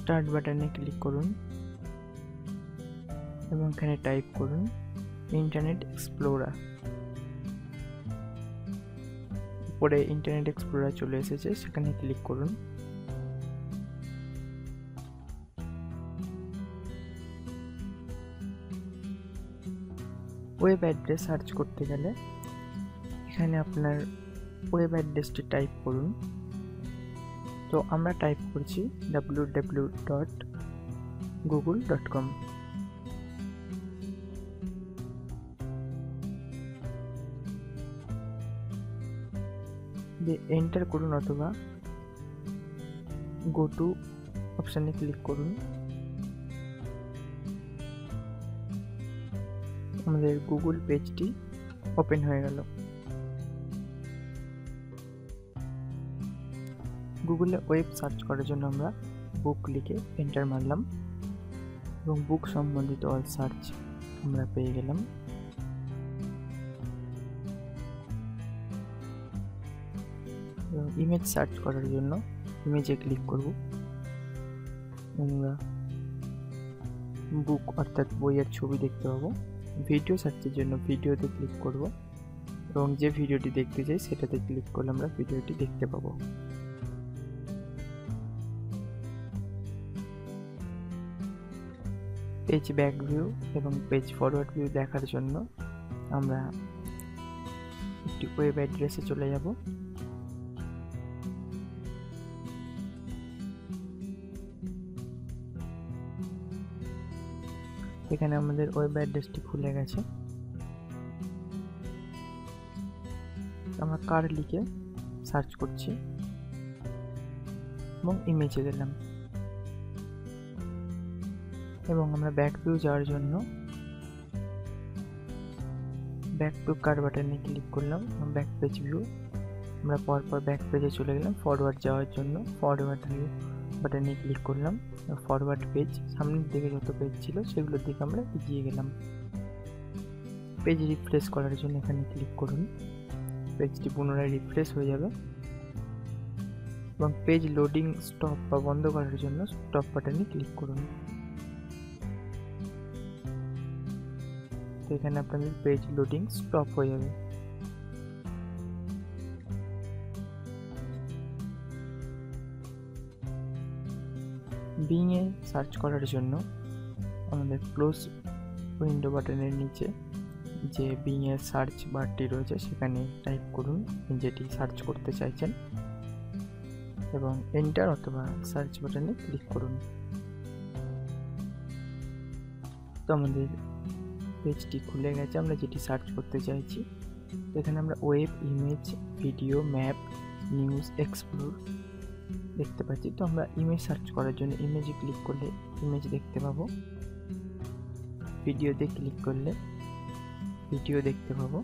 Start বাটনে click করুন এবং এখানে টাইপ করুন ইন্টারনেট এক্সপ্লোরার। উপরে ইন্টারনেট এক্সপ্লোরার চলে এসেছে, সেখানে ক্লিক করুন। ওয়েব অ্যাড্রেস সার্চ করতে গেলে এখানে আপনার ওয়েব অ্যাড্রেসটি টাইপ করুন। তো আমরা টাইপ করছি www.google.com। দিয়ে এন্টার করুন অথবা গো টু অপশানে ক্লিক করুন। আমাদের গুগল পেজটি ওপেন হয়ে গেল। গুগলে ওয়েব সার্চ করার জন্য আমরা বুক লিখে এন্টার মারলাম এবং বুক সম্বন্ধিত অল সার্চ আমরা পেয়ে গেলাম। এবং ইমেজ সার্চ করার জন্য ইমেজে ক্লিক করব। আমরা বুক অর্থাৎ বইয়ের ছবি দেখতে পাবো। ভিডিও সার্চের জন্য ভিডিওতে ক্লিক করব এবং যে ভিডিওটি দেখতে চাই সেটাতে ক্লিক করলে আমরা ভিডিওটি দেখতে পাবো। পেজ ব্যাক ভিউ এবং পেজ ফরওয়ার্ড ভিউ দেখার জন্য আমরা একটি ওয়েব অ্যাড্রেসে চলে যাব। এখানে আমাদের ওয়েব অ্যাড্রেসটি খুলে গেছে। আমরা কার লিখে সার্চ করছি এবং ইমেজে গেলাম এবং আমরা ব্যাক ভিউ যাওয়ার জন্য ব্যাক টু কার বাটনে ক্লিক করলাম। ব্যাক পেজ ভিউ আমরা পরপর ব্যাক পেজে চলে গেলাম। ফরওয়ার্ড যাওয়ার জন্য ফরওয়ার্ড ভিউ বাটনে ক্লিক করলাম। ফরওয়ার্ড পেজ সামনের দিকে যত পেজ ছিল সেগুলোর দিকে আমরা এগিয়ে গেলাম। পেজ রিফ্রেশ করার জন্য এখানে ক্লিক করুন। পেজটি পুনরায় রিফ্রেশ হয়ে যাবে এবং পেজ লোডিং স্টপ বা বন্ধ করার জন্য স্টপ বাটনে ক্লিক করুন। তো এখানে আপনাদের পেজ লোডিং স্টপ হয়ে যাবে। বিং এ সার্চ করার জন্য আমাদের ক্লোজ উইন্ডো বাটনের নিচে যে বিং এর সার্চ বারটি রয়েছে সেখানে টাইপ করুন যেটি সার্চ করতে চাইছেন এবং এন্টার অথবা সার্চ বাটনে ক্লিক করুন। তো আমাদের পেজটি খুলে গেছে, আমরা যেটি সার্চ করতে চাইছি। এখানে আমরা web, image, video, map, news, explore দেখতে পাচ্ছি। তো আমরা ইমেজ সার্চ করার জন্য ইমেজে ক্লিক করলে ইমেজ দেখতে পাবো। ভিডিওতে ক্লিক করলে ভিডিও দেখতে পাবো।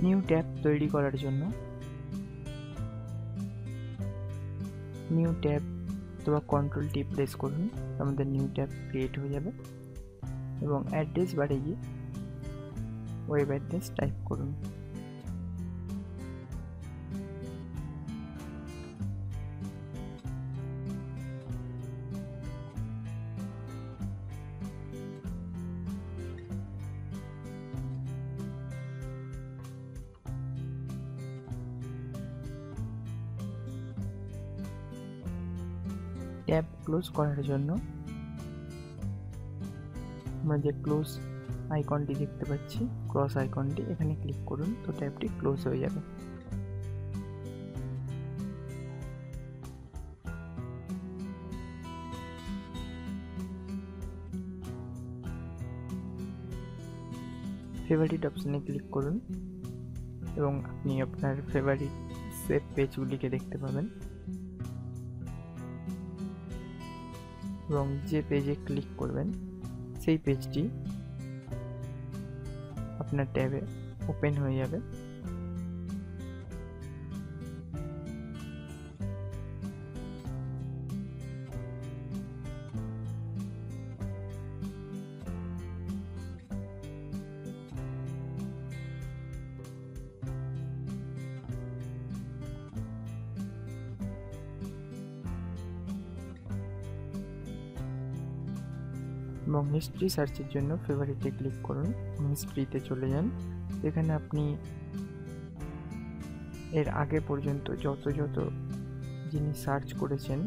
নিউ ট্যাব তৈরি করার জন্য নিউ ট্যাব অথবা কন্ট্রোল টি প্রেস করুন, আমাদের নিউ ট্যাব ক্রিয়েট হয়ে যাবে এবং অ্যাড্রেস বারে গিয়ে ওয়েব অ্যাড্রেস টাইপ করুন। ট্যাব ক্লোজ করার জন্য আমরা যে ক্লোজ আইকনটি দেখতে পাচ্ছি, ক্রস আইকনটি, এখানে ক্লিক করুন। তো ট্যাবটি ক্লোজ হয়ে যাবে। ফেভারিট অপশনে ক্লিক করুন এবং আপনি আপনার ফেভারিট সেভ পেজগুলিকে দেখতে পাবেন এবং যে পেজে ক্লিক করবেন সেই পেজটি আপনার ট্যাবে ওপেন হয়ে যাবে। এবং হিস্ট্রি সার্চের জন্য ফেভারিটে ক্লিক করুন, হিস্ট্রিতে চলে যান। এখানে আপনি এর আগে পর্যন্ত যত জিনিস সার্চ করেছেন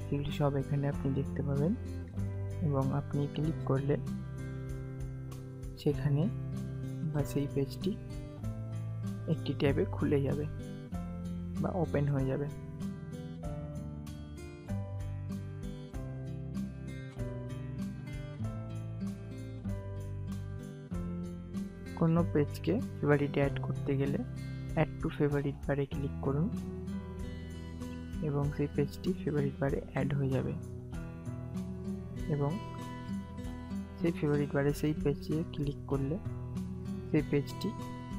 সেগুলি সব এখানে আপনি দেখতে পাবেন, এবং আপনি ক্লিক করলে সেখানে বা সেই পেজটি একটি ট্যাবে খুলে যাবে বা ওপেন হয়ে যাবে। কোনো পেজকে ফেভারিটে অ্যাড করতে গেলে অ্যাড টু ফেভারিট বারে ক্লিক করুন এবং সেই পেজটি ফেভারিট বারে অ্যাড হয়ে যাবে, এবং সেই ফেভারিট বারে সেই পেজে ক্লিক করলে সেই পেজটি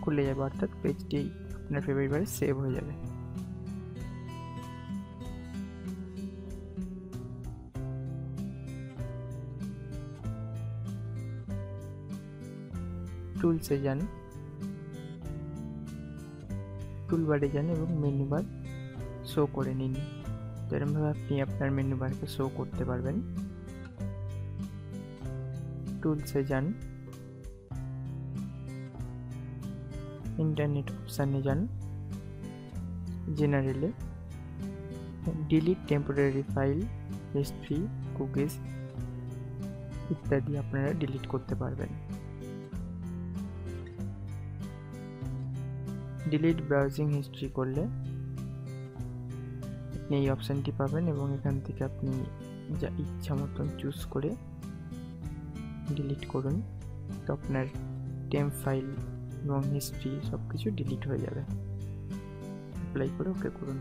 খুলে যাবে, অর্থাৎ পেজটি আপনার ফেভারিট বারে সেভ হয়ে যাবে। টুলসে যান, টুলবারে যান এবং মেনু বার শো করে নিন। এরকমভাবে আপনি আপনার মেনু বারকে শো করতে পারবেন। টুলসে যান, ইন্টারনেট অপশানে যান, জেনারেলে delete temporary file, history, cookies ইত্যাদি আপনারা ডিলিট করতে পারবেন। ডিলিট ব্রাউজিং হিস্ট্রি করলে আপনি এই অপশানটি পাবেন এবং এখান থেকে আপনি যা ইচ্ছা মতন চুজ করে ডিলিট করুন, তো আপনার টেম্প ফাইল এবং হিস্ট্রি সব কিছু ডিলিট হয়ে যাবে। অ্যাপ্লাই করে ওকে করুন।